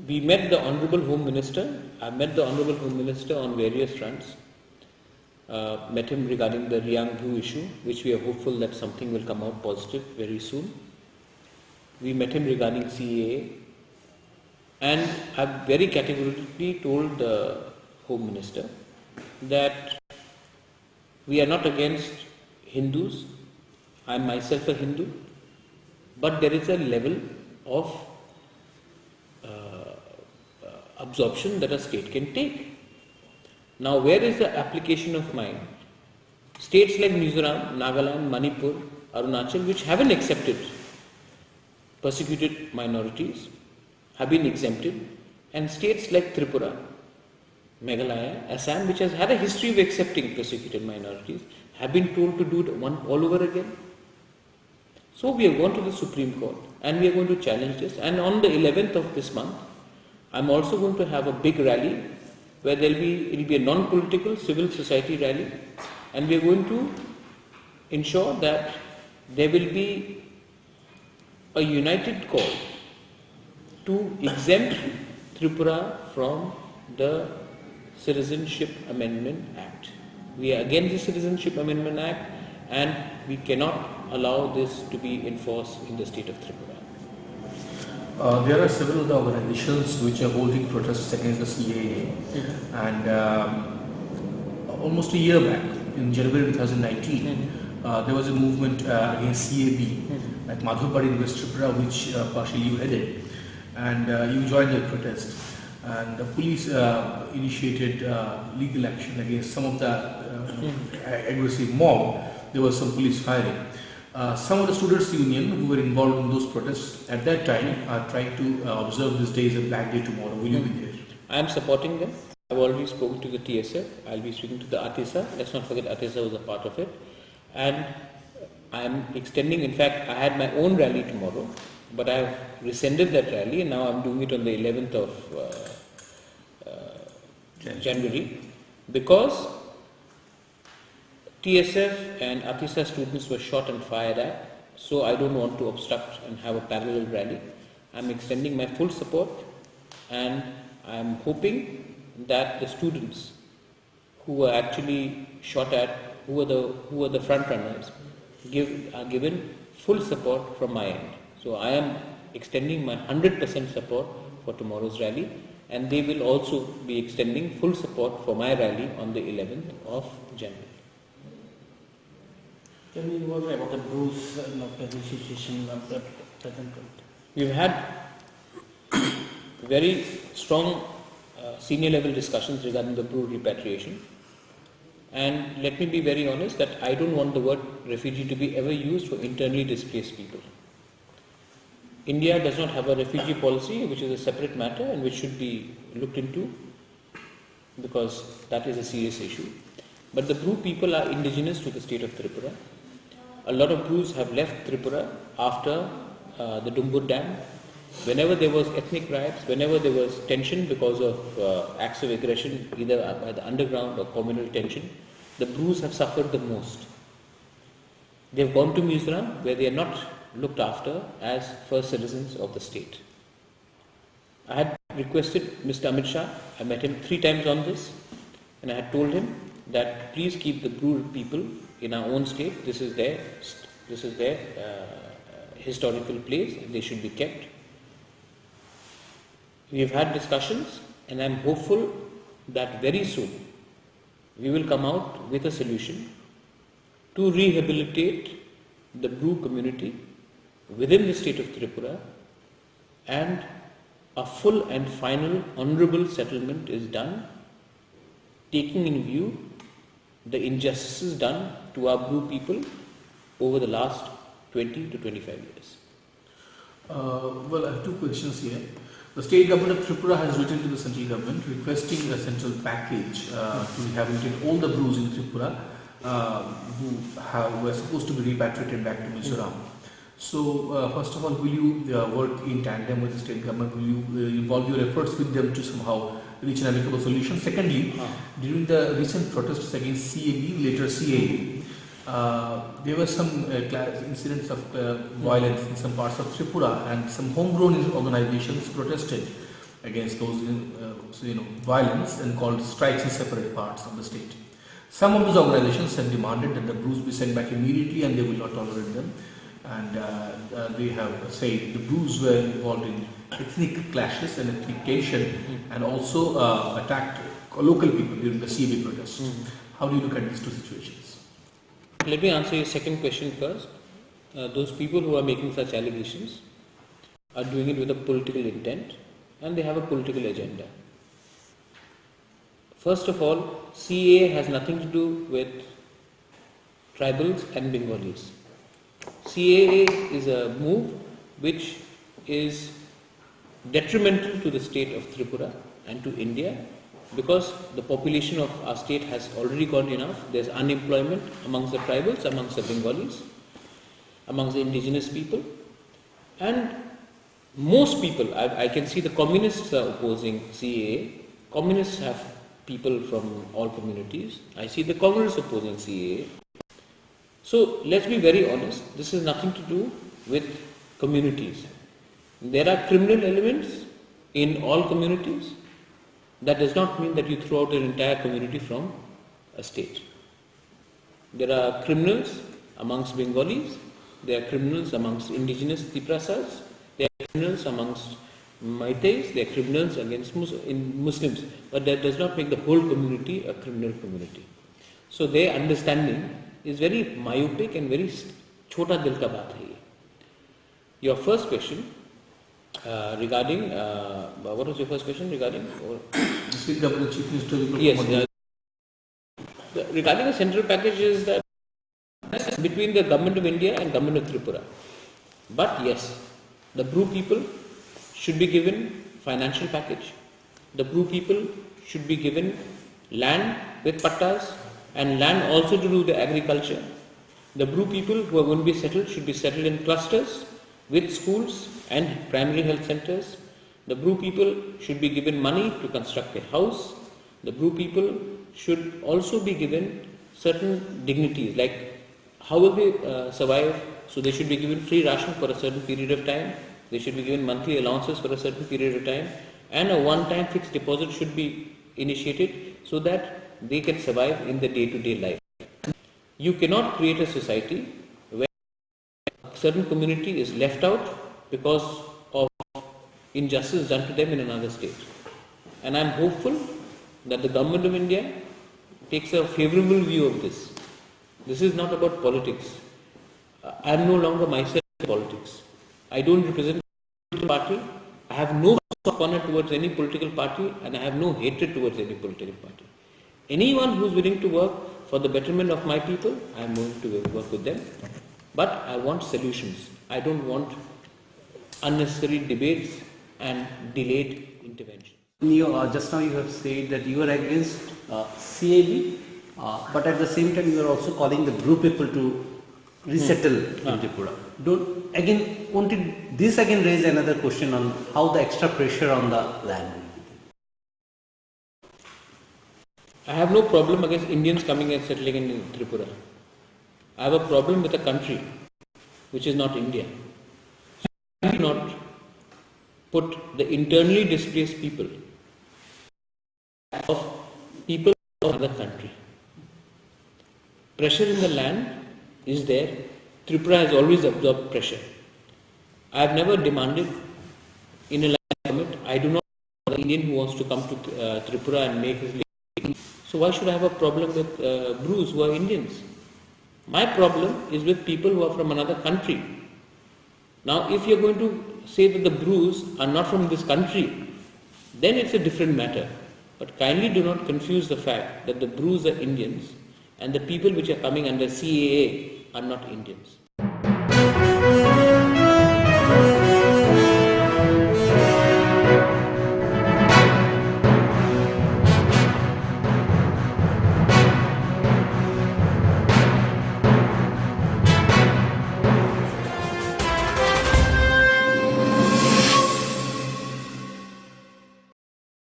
We met the Honorable Home Minister. I met the Honorable Home Minister on various fronts. Met him regarding the Riangbu issue, which we are hopeful that something will come out positive very soon. We met him regarding CAA, and I very categorically told the Home Minister that we are not against Hindus. I am myself a Hindu, but there is a level of absorption that a state can take. Now, where is the application of mine? States like Mizoram, Nagaland, Manipur, Arunachal, which haven't accepted persecuted minorities, have been exempted, and states like Tripura, Meghalaya, Assam, which has had a history of accepting persecuted minorities, have been told to do it all over again. So we have gone to the Supreme Court and we are going to challenge this. And on the 11th of this month, I'm also going to have a big rally where it will be a non-political civil society rally, and we are going to ensure that there will be a united call to exempt Tripura from the Citizenship Amendment Act. We are against the Citizenship Amendment Act, and we cannot allow this to be enforced in the state of Tripura. There are several other organizations which are holding protests against the CAA, and almost a year back, in January 2019, there was a movement against CAB at Madhurpadi in West Tripura, which partially you headed, and you joined the protest. And the police initiated legal action against some of the aggressive mob. There was some police firing. Some of the students' union who were involved in those protests at that time are trying to observe this day as a black day tomorrow. Will you be there? I am supporting them. I've already spoken to the TSF. I'll be speaking to the ATISA. Let's not forget ATISA was a part of it. And I am extending, in fact, I had my own rally tomorrow, but I have rescinded that rally and now I'm doing it on the 11th of January, because TSF and ATISA students were shot and fired at, so I don't want to obstruct and have a parallel rally. I'm extending my full support, and I'm hoping that the students who were actually shot at, who are the front runners, are given full support from my end. So I am extending my 100% support for tomorrow's rally, and they will also be extending full support for my rally on the 11th of January. Can you worry about the Bruce situation of the present? We've had very strong senior level discussions regarding the Bru repatriation, and let me be very honest that I don't want the word refugee to be ever used for internally displaced people. India does not have a refugee policy, which is a separate matter and which should be looked into, because that is a serious issue. But the Bru people are indigenous to the state of Tripura. A lot of Brus have left Tripura after the Dumbur Dam. Whenever there was ethnic riots, whenever there was tension because of acts of aggression, either by the underground or communal tension, the Brus have suffered the most. They have gone to Mizoram, where they are not looked after as first citizens of the state. I had requested Mr. Amit Shah, I met him 3 times on this, and I had told him that please keep the Bru people in our own state. This is their historical place, and they should be kept. We have had discussions, and I am hopeful that very soon we will come out with a solution to rehabilitate the Bru community within the state of Tripura, and a full and final honourable settlement is done, taking in view the injustices done to our Bru people over the last 20 to 25 years. Well, I have 2 questions here. The state government of Tripura has written to the central government requesting a central package to rehabilitate all the Brus in Tripura who were supposed to be repatriated back to Mizoram. So, first of all, will you work in tandem with the state government? Will you involve your efforts with them to somehow reach an amicable solution? Secondly, during the recent protests against CAB, later CAA, there were some incidents of violence in some parts of Tripura, and some homegrown organizations protested against those violence and called strikes in separate parts of the state. Some of these organizations have demanded that the Brus be sent back immediately and they will not tolerate them. And they have said the Brus were involved in ethnic clashes and ethnic tension and also attacked local people during the CAA protests. How do you look at these two situations? Let me answer your second question first. Those people who are making such allegations are doing it with a political intent and they have a political agenda. First of all, CAA has nothing to do with tribals and Bengalis. CAA is a move which is detrimental to the state of Tripura and to India because the population of our state has already got enough. There's unemployment amongst the tribals, amongst the Bengalis, amongst the indigenous people, and most people, I can see the communists are opposing CAA. Communists have people from all communities. I see the communists opposing CAA. So let's be very honest, this has nothing to do with communities. There are criminal elements in all communities. That does not mean that you throw out an entire community from a state. There are criminals amongst Bengalis, there are criminals amongst indigenous Tiprasas, there are criminals amongst Meiteis, there are criminals against Muslims, but that does not make the whole community a criminal community. So their understanding is very myopic and very chota dil ka baat hai. Your first question regarding, what was your first question regarding? State government chief minister. Yes, regarding the central package is that between the government of India and government of Tripura. But yes, the Bru people should be given financial package. The Bru people should be given land with pattas and land also to do the agriculture. The Bru people who are going to be settled should be settled in clusters with schools and primary health centers. The Bru people should be given money to construct a house. The Bru people should also be given certain dignities like how will they survive. So they should be given free ration for a certain period of time. They should be given monthly allowances for a certain period of time, and a one-time fixed deposit should be initiated so that they can survive in the day-to-day life. You cannot create a society where a certain community is left out because of injustice done to them in another state. And I am hopeful that the government of India takes a favourable view of this. This is not about politics. I am no longer myself in politics. I don't represent a political party. I have no honor towards any political party and I have no hatred towards any political party. Anyone who is willing to work for the betterment of my people, I am going to work with them. But I want solutions. I don't want unnecessary debates and delayed intervention. Just now you have said that you are against CAB, but at the same time you are also calling the Bru people to resettle in Tripura. Won't this again raise another question on how the extra pressure on the land? I have no problem against Indians coming and settling in Tripura. I have a problem with a country which is not India. I cannot put the internally displaced people of another country. Pressure in the land is there. Tripura has always absorbed pressure. I have never demanded in a land government. I do not know the Indian who wants to come to Tripura and make his living. So why should I have a problem with Brus who are Indians? My problem is with people who are from another country. Now if you are going to say that the Brus are not from this country, then it's a different matter. But kindly do not confuse the fact that the Brus are Indians and the people which are coming under CAA are not Indians.